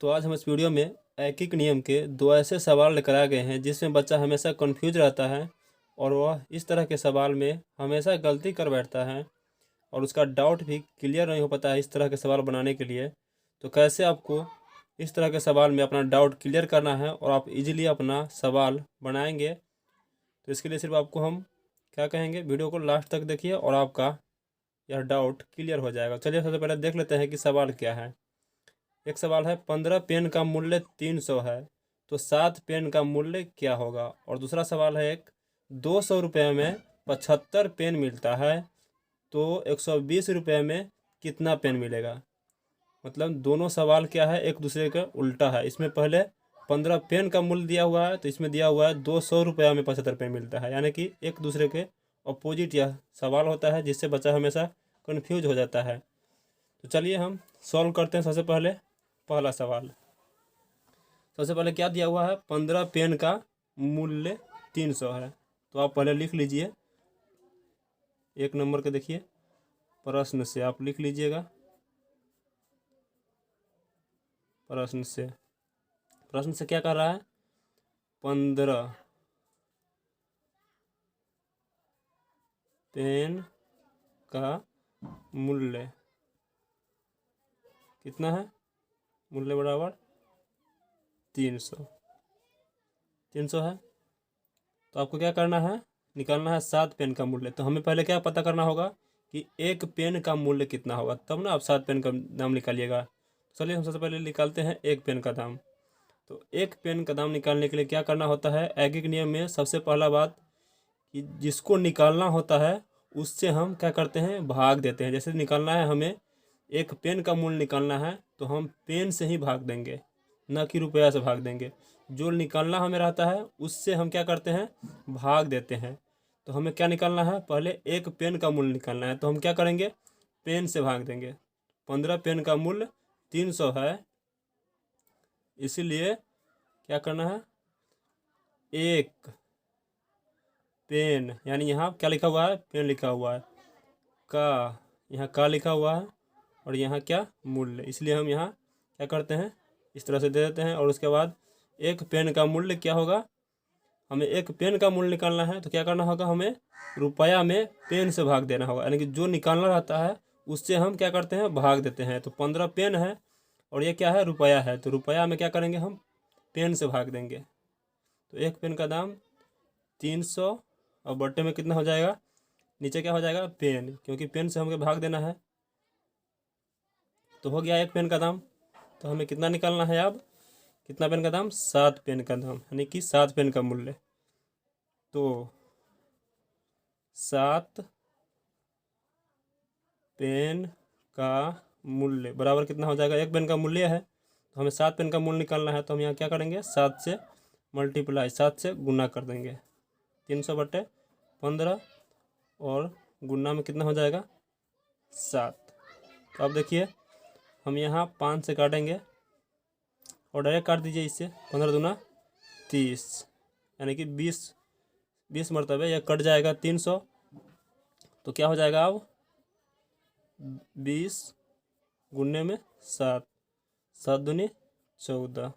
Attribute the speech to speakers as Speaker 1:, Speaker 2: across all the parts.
Speaker 1: तो आज हम इस वीडियो में ऐकिक नियम के दो ऐसे सवाल लेकर आ गए हैं जिसमें बच्चा हमेशा कंफ्यूज रहता है और वह इस तरह के सवाल में हमेशा गलती कर बैठता है और उसका डाउट भी क्लियर नहीं हो पाता है इस तरह के सवाल बनाने के लिए। तो कैसे आपको इस तरह के सवाल में अपना डाउट क्लियर करना है और आप इजीली अपना सवाल बनाएंगे, तो इसके लिए सिर्फ आपको हम क्या कहेंगे, वीडियो को लास्ट तक देखिए और आपका यह डाउट क्लियर हो जाएगा। चलिए सबसे पहले देख लेते हैं कि सवाल क्या है। एक सवाल है 15 पेन का मूल्य 300 है तो 7 पेन का मूल्य क्या होगा। और दूसरा सवाल है एक 200 रुपये में 75 पेन मिलता है तो 120 रुपये में कितना पेन मिलेगा। मतलब दोनों सवाल क्या है, एक दूसरे का उल्टा है। इसमें पहले 15 पेन का मूल्य दिया हुआ है तो इसमें दिया हुआ है 200 रुपये में 75 पेन मिलता है, यानी कि एक दूसरे के अपोजिट यह सवाल होता है जिससे बच्चा हमेशा कन्फ्यूज हो जाता है। तो चलिए हम सॉल्व करते हैं। सबसे पहले पहला सवाल, सबसे पहले क्या दिया हुआ है, 15 पेन का मूल्य 300 है। तो आप पहले लिख लीजिए, एक नंबर के देखिए प्रश्न से आप लिख लीजिएगा। प्रश्न से क्या कर रहा है, 15 पेन का मूल्य कितना है, मूल्य बराबर 300 है। तो आपको क्या करना है, निकालना है 7 पेन का मूल्य। तो हमें पहले क्या पता करना होगा कि एक पेन का मूल्य कितना होगा, तब ना आप 7 पेन का दाम निकालिएगा। चलिए हम सबसे पहले निकालते हैं एक पेन का दाम। तो एक पेन का दाम निकालने के लिए क्या करना होता है, ऐकिक नियम में सबसे पहला बात कि जिसको निकालना होता है उससे हम क्या करते हैं, भाग देते हैं। जैसे निकालना है हमें एक पेन का मूल्य निकालना है तो हम पेन से ही भाग देंगे, न कि रुपया से भाग देंगे। जो निकालना हमें रहता है उससे हम क्या करते हैं, भाग देते हैं। तो हमें क्या निकालना है, पहले एक पेन का मूल्य निकालना है तो हम क्या करेंगे, पेन से भाग देंगे। 15 पेन का मूल्य 300 है, इसीलिए क्या करना है, एक पेन, यानी यहाँ क्या लिखा हुआ है, पेन लिखा हुआ है, का यहाँ का लिखा हुआ है और यहाँ क्या मूल्य, इसलिए हम यहाँ क्या करते हैं, इस तरह से दे देते हैं। और उसके बाद एक पेन का मूल्य क्या होगा, हमें एक पेन का मूल्य निकालना है तो क्या करना होगा, हमें रुपया में पेन से भाग देना होगा, यानी कि जो निकालना रहता है उससे हम क्या करते हैं, भाग देते हैं। तो 15 पेन है और ये क्या है, रुपया है, तो रुपया में क्या करेंगे, हम पेन से भाग देंगे। तो एक पेन का दाम 300 और बट्टे में कितना हो जाएगा, नीचे क्या हो जाएगा, पेन, क्योंकि पेन से हमें भाग देना है। तो हो गया एक पेन का दाम। तो हमें कितना निकालना है, अब कितना पेन का दाम, 7 पेन का दाम, यानी कि 7 पेन का मूल्य। तो 7 पेन का मूल्य बराबर कितना हो जाएगा, एक पेन का मूल्य है तो हमें 7 पेन का मूल्य निकालना है। तो हम यहाँ क्या करेंगे, 7 से मल्टीप्लाई, 7 से गुना कर देंगे, 300 बटे 15 और गुना में कितना हो जाएगा, 7। तो अब देखिए हम यहाँ 5 से काटेंगे और डायरेक्ट काट दीजिए इससे, 15 दूना 30, यानी कि 20 मरतबे यह कट जाएगा 300। तो क्या हो जाएगा, अब 20 गुने में 7, 7 दूनी 14,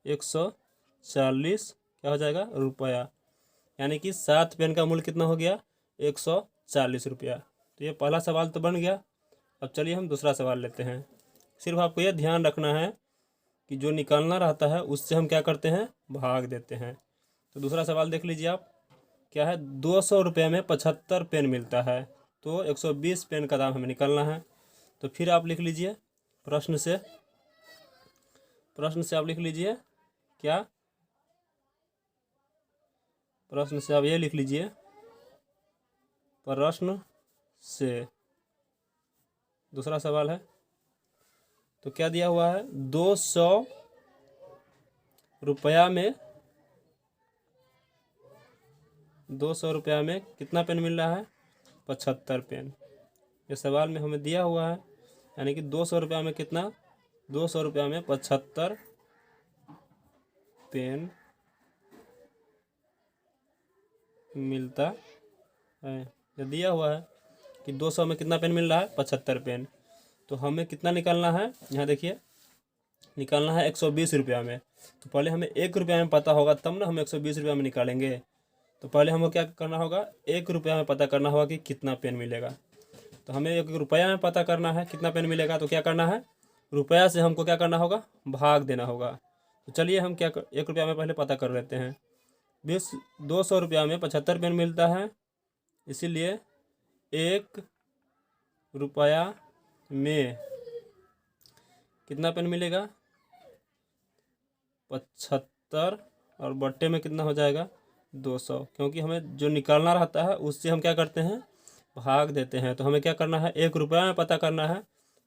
Speaker 1: 140 क्या हो जाएगा, रुपया, यानी कि 7 पेन का मूल्य कितना हो गया, 140 रुपया। तो ये पहला सवाल तो बन गया। अब चलिए हम दूसरा सवाल लेते हैं। सिर्फ आपको यह ध्यान रखना है कि जो निकालना रहता है उससे हम क्या करते हैं, भाग देते हैं। तो दूसरा सवाल देख लीजिए आप, क्या है, 200 रुपये में 75 पेन मिलता है तो 120 पेन का दाम हमें निकालना है। तो फिर आप लिख लीजिए प्रश्न से आप लिख लीजिए क्या, प्रश्न से आप ये लिख लीजिए, प्रश्न से दूसरा सवाल है। तो क्या दिया हुआ है, 200 रुपया में 200 रुपया में कितना पेन मिल रहा है, 75 पेन। ये सवाल में हमें दिया हुआ है, यानी कि 200 रुपया में कितना, 200 रुपया में 75 पेन मिलता है। ये दिया हुआ है कि 200 में कितना पेन मिल रहा है, 75 पेन। तो हमें कितना निकालना है, यहाँ देखिए निकालना है 120 रुपया में। तो पहले हमें 1 रुपया में पता होगा तब ना हम 120 रुपया में निकालेंगे। तो पहले हमको क्या करना होगा, 1 रुपया में पता करना होगा कि कितना पेन मिलेगा। तो हमें 1 रुपया में पता करना है कितना पेन मिलेगा। तो क्या करना है, रुपया से हमको क्या करना होगा, भाग देना होगा। तो चलिए हम 1 रुपया में पहले पता कर लेते हैं। 200 रुपया में 75 पेन मिलता है, इसीलिए 1 रुपया में कितना पेन मिलेगा, 75, और बट्टे में कितना हो जाएगा, 200। क्योंकि हमें जो निकालना रहता है उससे हम क्या करते हैं, भाग देते हैं। तो हमें क्या करना है, 1 रुपया में पता करना है,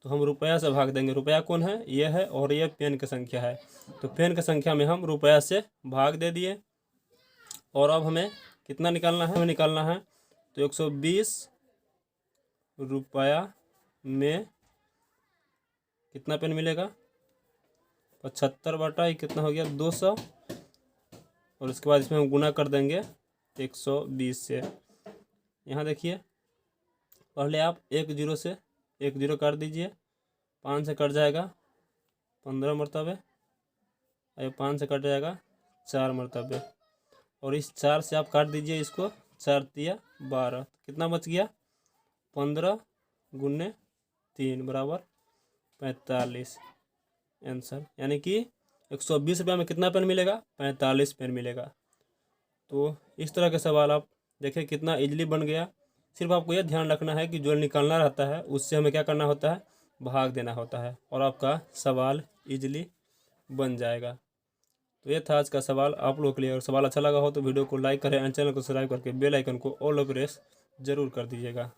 Speaker 1: तो हम रुपया से भाग देंगे। रुपया कौन है, ये है, और ये पेन की संख्या है। तो पेन की संख्या में हम रुपया से भाग दे दिए। और अब हमें कितना निकालना है, हमें निकालना है तो 120 रुपया में कितना पेन मिलेगा, 75 बटा कितना हो गया, 200। और उसके बाद इसमें हम गुना कर देंगे 120 से। यहाँ देखिए, पहले आप 1 0 से 1 0 काट दीजिए, 5 से कट जाएगा 15 मरतबे, और 5 से कट जाएगा 4 मरतबे। और इस 4 से आप काट दीजिए इसको, 4 तिया 12, कितना बच गया, 15 गुने 3 बराबर 45 आंसर। यानी कि 120 रुपया में कितना पेन मिलेगा, 45 पेन मिलेगा। तो इस तरह के सवाल आप देखिए कितना इजीली बन गया। सिर्फ आपको यह ध्यान रखना है कि जो निकालना रहता है उससे हमें क्या करना होता है, भाग देना होता है, और आपका सवाल इजीली बन जाएगा। तो ये था आज का सवाल आप लोगों के लिए। अगर सवाल अच्छा लगा हो तो वीडियो को लाइक करें एंड चैनल को सब्सक्राइब करके बेल आइकन को ऑल पर प्रेस जरूर कर दीजिएगा।